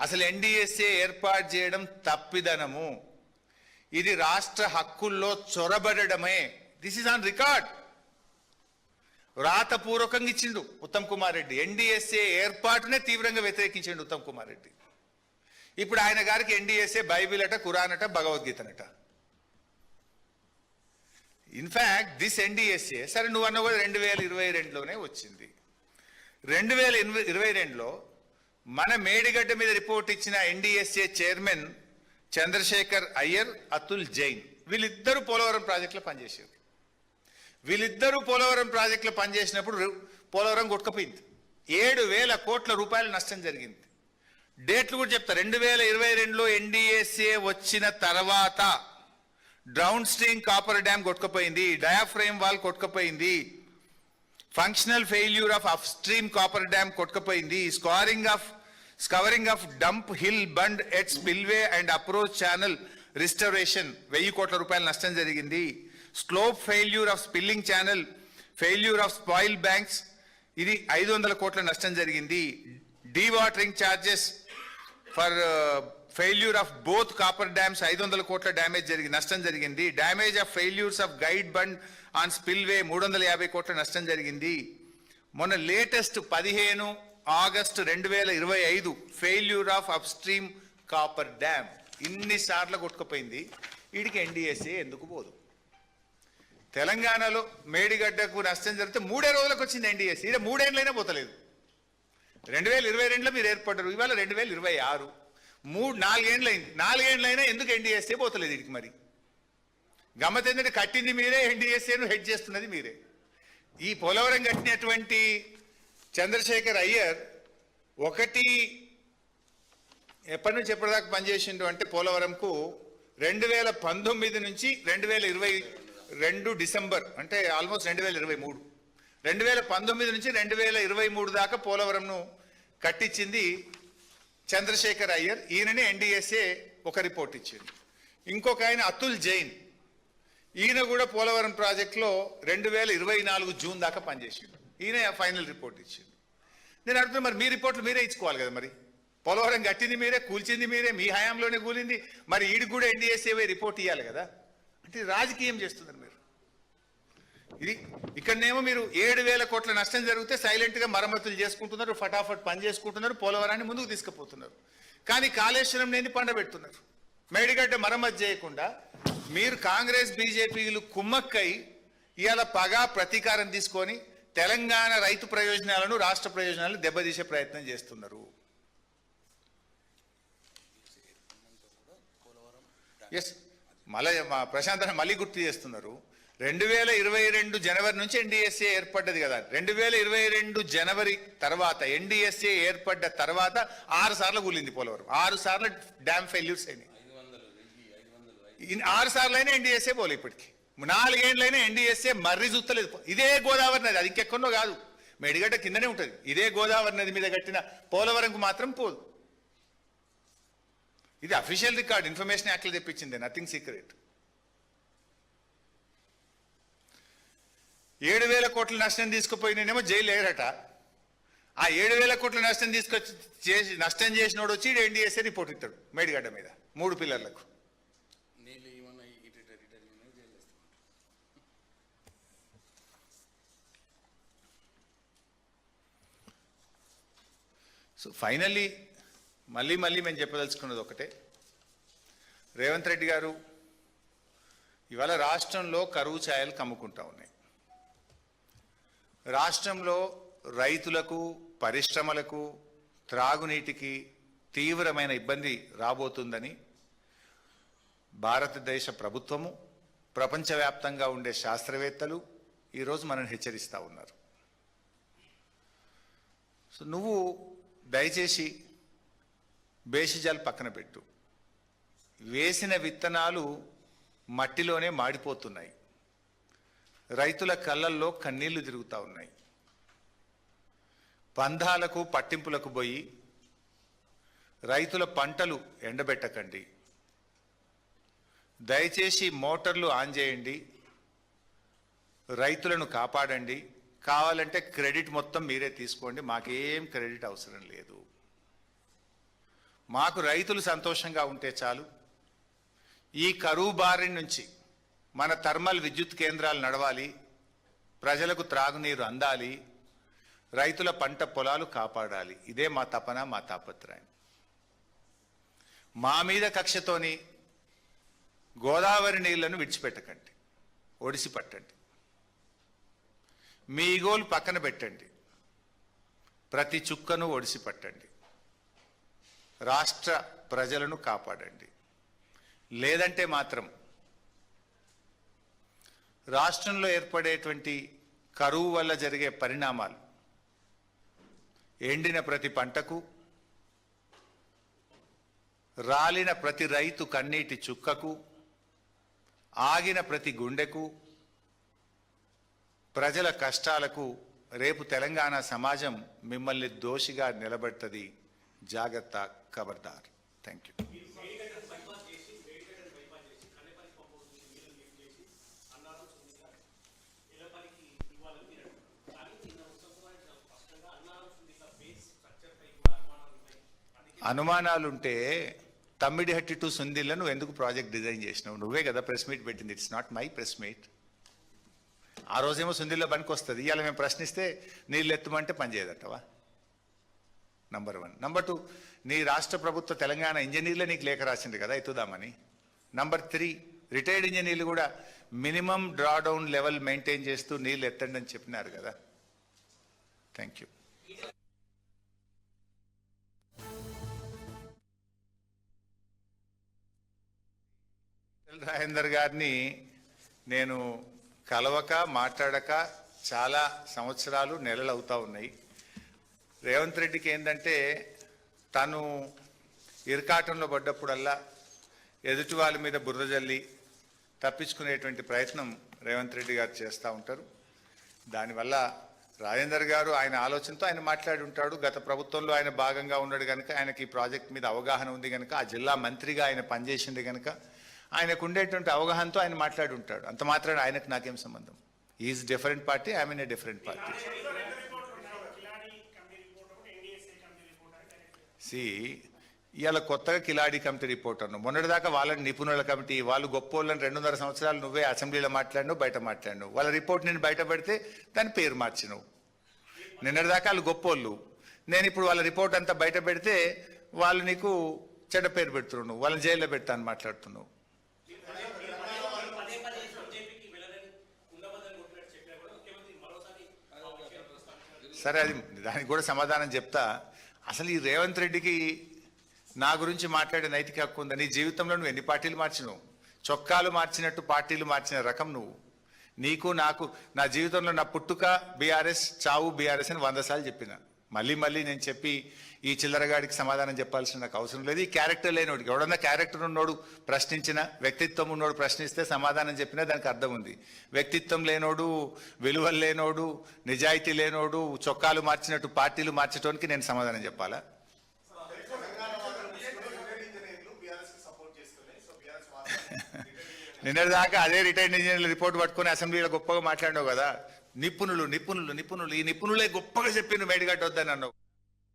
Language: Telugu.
అసలు ఎన్డీఎస్ఏ ఏర్పాటు చేయడం తప్పిదనము, ఇది రాష్ట్ర హక్కుల్లో చొరబడమే. This is on record. రాతపూర్వకంగా ఇచ్చిండు ఉత్తమ్ కుమార్ రెడ్డి. ఎన్డీఎస్ఏ ఏర్పాటునే తీవ్రంగా వ్యతిరేకించిండు ఉత్తమ్ కుమార్ రెడ్డి. ఇప్పుడు ఆయన గారికి ఎన్డీఎస్ఏ బైబిల్ అట, ఖురాన్ అట, భగవద్గీతనట. ఇన్ఫ్యాక్ట్ దిస్ ఎన్డీఎస్ఏ, సరే నువ్వు అన్న కూడా 2022లోనే వచ్చింది. 2022లో మన మేడిగడ్డ మీద రిపోర్ట్ ఇచ్చిన ఎన్డీఎస్ఏ చైర్మన్ చంద్రశేఖర్ అయ్యర్, అతుల్ జైన్, వీళ్ళిద్దరూ పోలవరం ప్రాజెక్టులో పనిచేసారు. వీళ్ళిద్దరూ పోలవరం ప్రాజెక్టులో పనిచేసినప్పుడు పోలవరం కొట్టుకుపోయింది. 7,000 కోట్ల రూపాయల నష్టం జరిగింది. డేట్లు కూడా చెప్తా. 2022లో ఎన్డీఎస్ఏ వచ్చిన తర్వాత డౌన్ స్ట్రీమ్ కాపర్ డ్యామ్ కొట్టుకుపోయింది, డయాఫ్రేమ్ వాల్ కొట్టుకుపోయింది, functional failure of up stream coffer dam కొట్టుకుపోయింది, scouring of dump hill bund at spillway and approach channel restoration 1000 కోట్ల రూపాయల నష్టం జరిగింది. Slope failure of spilling channel, failure of spoil banks, ఇది 500 కోట్ల నష్టం జరిగింది. Dewatering charges for failure of both coffer dams 500 కోట్ల డ్యామేజ్ నష్టం జరిగింది. Damage of failures of guide bund on spillway 350 కోట్ల నష్టం జరిగింది. మొన్న latest 15 August 2025 failure of up stream coffer dam. ఇన్నిసార్లు కొట్టుకుపోయింది. వీడికి ఎన్డీఎస్ఏ ఎందుకు పోదు? తెలంగాణలో మేడిగడ్డకు నష్టం జరిగితే 3 రోజులకు వచ్చింది ఎన్డీఎస్ఏ. ఇది 3 ఏళ్ళైనా పోతలేదు. 2022లో మీరు ఏర్పడ్డారు, ఇవాళ 2026, 4 ఏళ్ళైంది. 4 ఏళ్ళైనా ఎందుకు ఎన్డీఎస్ఏ పోతలేదు వీడికి? మరి గమ్మత్ ఏంటంటే కట్టింది మీరే, ఎన్డీఎస్ఏను హెడ్ చేస్తున్నది మీరే. ఈ పోలవరం కట్టినటువంటి చంద్రశేఖర్ అయ్యర్ ఎప్పటి నుంచి ఎప్పటిదాకా పనిచేసిండు అంటే పోలవరంకు 2019 నుంచి 2022 డిసెంబర్, అంటే ఆల్మోస్ట్ 2023, 2019 నుంచి 2023 దాకా పోలవరంను కట్టించింది చంద్రశేఖర్ అయ్యర్. ఈయననే ఎన్డీఎస్ఏ ఒక రిపోర్ట్ ఇచ్చింది. ఇంకొక ఆయన అతుల్ జైన్, ఈయన కూడా పోలవరం ప్రాజెక్టులో 2024 జూన్ దాకా పనిచేసిండు. ఈయన ఫైనల్ రిపోర్ట్ ఇచ్చిండు. నేను అడుగుతున్నా, మరి మీ రిపోర్ట్లు మీరే ఇచ్చుకోవాలి కదా. మరి పోలవరం కట్టింది మీరే, కూల్చింది మీరే, మీ హయాంలోనే కూలింది. మరి ఈడికి కూడా ఎన్డీఎస్ఏ రిపోర్ట్ ఇవ్వాలి కదా. అంటే రాజకీయం చేస్తున్నారు మీరు. ఇది ఇక్కడనేమో మీరు 7,000 కోట్ల నష్టం జరిగితే సైలెంట్గా మరమ్మతులు చేసుకుంటున్నారు, ఫటాఫట్ పని చేసుకుంటున్నారు, పోలవరాన్ని ముందుకు తీసుకుపోతున్నారు. కానీ కాళేశ్వరం లేని పండబెడుతున్నారు. మేడిగడ్డ మరమ్మతు చేయకుండా మీరు కాంగ్రెస్ బీజేపీలు కుమ్మక్కై ఇవాళ పగా ప్రతీకారం తీసుకొని తెలంగాణ రైతు ప్రయోజనాలను, రాష్ట్ర ప్రయోజనాలను దెబ్బతీసే ప్రయత్నం చేస్తున్నారు. ఎస్, మళ్ళీ ప్రశాంత్ మళ్ళీ గుర్తు చేస్తున్నారు. 2022 జనవరి నుంచి ఎన్డీఎస్ఏ ఏర్పడ్డది కదా. 2022 జనవరి తర్వాత ఎన్డీఎస్ఏ ఏర్పడ్డ తర్వాత 6 సార్లు కూలింది పోలవరం. 6 సార్లు డ్యామ్ ఫెయిల్యూర్స్ అయినాయి. 6 సార్లు అయినా ఎన్డీఎస్ఏ పోలే. ఇప్పటికి 4 ఏళ్ళైనా ఎన్డీఎస్ఏ మర్రి చూస్తలేదు. ఇదే గోదావరి నది, అది ఇంకెక్కడో కాదు, మేడిగడ్డ కిందనే ఉంటుంది. ఇదే గోదావరి నది మీద కట్టిన పోలవరంకు మాత్రం పోదు. ఇది అఫీషియల్ రికార్డ్, ఇన్ఫర్మేషన్ యాక్ట్లో తెప్పించింది, నథింగ్ సీక్రెట్. 7,000 కోట్ల నష్టం తీసుకుపోయినేమో జైలు వేయరట. ఆ 7,000 కోట్ల నష్టం నష్టం చేసినోడు వచ్చి ఎన్డీఎస్ఏ రిపోర్ట్ ఇస్తాడు మేడిగడ్డ మీద 3 పిల్లర్లకు. సో ఫైనల్లీ మళ్ళీ మేము చెప్పదలుచుకున్నది ఒకటే. రేవంత్ రెడ్డి గారు, ఇవాళ రాష్ట్రంలో కరువు ఛాయలు కమ్ముకుంటా ఉన్నాయి. రాష్ట్రంలో రైతులకు, పరిశ్రమలకు, త్రాగునీటికి తీవ్రమైన ఇబ్బంది రాబోతుందని భారతదేశ ప్రభుత్వము, ప్రపంచవ్యాప్తంగా ఉండే శాస్త్రవేత్తలు ఈరోజు మనల్ని హెచ్చరిస్తూ ఉన్నారు. సో నువ్వు దయచేసి బేసిజాలు పక్కన పెట్టు. వేసిన విత్తనాలు మట్టిలోనే మాడిపోతున్నాయి. రైతుల కళ్ళల్లో కన్నీళ్లు తిరుగుతూ ఉన్నాయి. పందాలకు పట్టింపులకు పోయి రైతుల పంటలు ఎండబెట్టకండి. దయచేసి మోటార్లు ఆన్ చేయండి, రైతులను కాపాడండి. కావాలంటే క్రెడిట్ మొత్తం మీరే తీసుకోండి, మాకేం క్రెడిట్ అవసరం లేదు. మాకు రైతులు సంతోషంగా ఉంటే చాలు, ఈ కరువు బారి నుంచి మన థర్మల్ విద్యుత్ కేంద్రాలు నడవాలి, ప్రజలకు త్రాగునీరు అందాలి, రైతుల పంట పొలాలు కాపాడాలి. ఇదే మా తపన, మా తాపత్రయం. మా మీద కక్షతోని గోదావరి నీళ్లను విడిచిపెట్టకండి, ఒడిసి పట్టండి. మీ ఈగోలు పక్కన పెట్టండి, ప్రతి చుక్కను ఒడిసి పట్టండి. రాష్ట్ర ప్రజలను కాపాడండి. లేదంటే మాత్రం రాష్ట్రంలో ఏర్పడేటువంటి కరువు వల్ల జరిగే పరిణామాలు, ఎండిన ప్రతి పంటకు, రాలిన ప్రతి రైతు కన్నీటి చుక్కకు, ఆగిన ప్రతి గుండెకు, ప్రజల కష్టాలకు రేపు తెలంగాణ సమాజం మిమ్మల్ని దోషిగా నిలబెడుతుంది. జాగ్రత్త, ఖబర్దార్. Thank you. అనుమానాలుంటే తమ్మిడిహట్టి టు సుందిల్ల నువ్వు ఎందుకు ప్రాజెక్ట్ డిజైన్ చేసినావు? నువ్వే కదా ప్రెస్ మీట్ పెట్టింది. It's not my press meet. ఆ రోజేమో సుందిల్లో పనికి వస్తుంది, ఇవాళ మేము ప్రశ్నిస్తే నీళ్ళు ఎత్తమంటే పనిచేయదంటవా? నంబర్ 1. నంబర్ 2, నీ రాష్ట్ర ప్రభుత్వ తెలంగాణ ఇంజనీర్లే నీకు లేఖ రాసింది కదా ఎత్తుదామని. నంబర్ 3, రిటైర్డ్ ఇంజనీర్లు కూడా మినిమం డ్రాడౌన్ లెవెల్ మెయింటైన్ చేస్తూ నీళ్ళు ఎత్తండి అని చెప్పినారు కదా. Thank you. రాజేందర్ గారిని నేను కలవక మాట్లాడక చాలా సంవత్సరాలు, నెలలు అవుతా ఉన్నాయి. రేవంత్ రెడ్డికి ఏంటంటే తను ఇరకాటంలో పడ్డప్పుడల్లా ఎదుటి వాళ్ళ మీద బురద జల్లి తప్పించుకునేటువంటి ప్రయత్నం రేవంత్ రెడ్డి గారు చేస్తూ ఉంటారు. దానివల్ల రాజేందర్ గారు ఆయన ఆలోచనతో ఆయన మాట్లాడి ఉంటాడు. గత ప్రభుత్వంలో ఆయన భాగంగా ఉన్నాడు కనుక, ఆయనకి ఈ ప్రాజెక్ట్ మీద అవగాహన ఉంది కనుక, ఆ జిల్లా మంత్రిగా ఆయన పనిచేసింది కనుక ఆయనకు ఉండేటువంటి అవగాహనతో ఆయన మాట్లాడి ఉంటాడు. అంత మాత్రాన ఆయనకు నాకేం సంబంధం? Is different party, I mean a different party. ఇవాళ కొత్తగా కిలాడి కమిటీ రిపోర్ట్ అన్నావు. మొన్నటిదాకా వాళ్ళని నిపుణుల కమిటీ, వాళ్ళు గొప్ప వాళ్ళని 2.5 సంవత్సరాలు నువ్వే అసెంబ్లీలో మాట్లాడినావు, బయట మాట్లాడినావు. వాళ్ళ రిపోర్ట్ నేను బయట పెడితే దాని పేరు మార్చినావు. నిన్నటిదాకా వాళ్ళు గొప్పోళ్ళు, నేను ఇప్పుడు వాళ్ళ రిపోర్ట్ అంతా బయట పెడితే వాళ్ళు నీకు చెడ్డ పేరు పెడుతున్నావు, వాళ్ళని జైల్లో పెడతా అని మాట్లాడుతున్నావు. సరే, అది దానికి కూడా సమాధానం చెప్తా. అసలు ఈ రేవంత్ రెడ్డికి నా గురించి మాట్లాడే నైతిక హక్కు ఉందా? నీ జీవితంలో నువ్వు ఎన్ని పార్టీలు మార్చినావు? చొక్కాలు మార్చినట్టు పార్టీలు మార్చిన రకం నువ్వు. నీకు నాకు నా జీవితంలో నా పుట్టుక బీఆర్ఎస్, చావు బీఆర్ఎస్ అని 100 సార్లు చెప్పిన. మళ్ళీ నేను చెప్పి ఈ చిల్లరగాడికి సమాధానం చెప్పాల్సిన నాకు అవసరం లేదు. ఈ క్యారెక్టర్ లేనోడికి, ఎవడన్నా క్యారెక్టర్ ఉన్నోడు ప్రశ్నించిన, వ్యక్తిత్వం ఉన్నోడు ప్రశ్నిస్తే సమాధానం చెప్పినా దానికి అర్థం ఉంది. వ్యక్తిత్వం లేనోడు, విలువలు లేనోడు, నిజాయితీ లేనోడు చొక్కాలు మార్చినట్టు పార్టీలు మార్చడానికి నేను సమాధానం చెప్పాలా? నిన్నటిదాకా అదే రిటైర్డ్ ఇంజనీర్ల రిపోర్ట్ పట్టుకొని అసెంబ్లీలో గొప్పగా మాట్లాడినావు కదా. నిపుణులు, ఈ నిపుణులే గొప్పగా చెప్పి నువ్వు మేడిగట్ట వద్దని అన్నావు.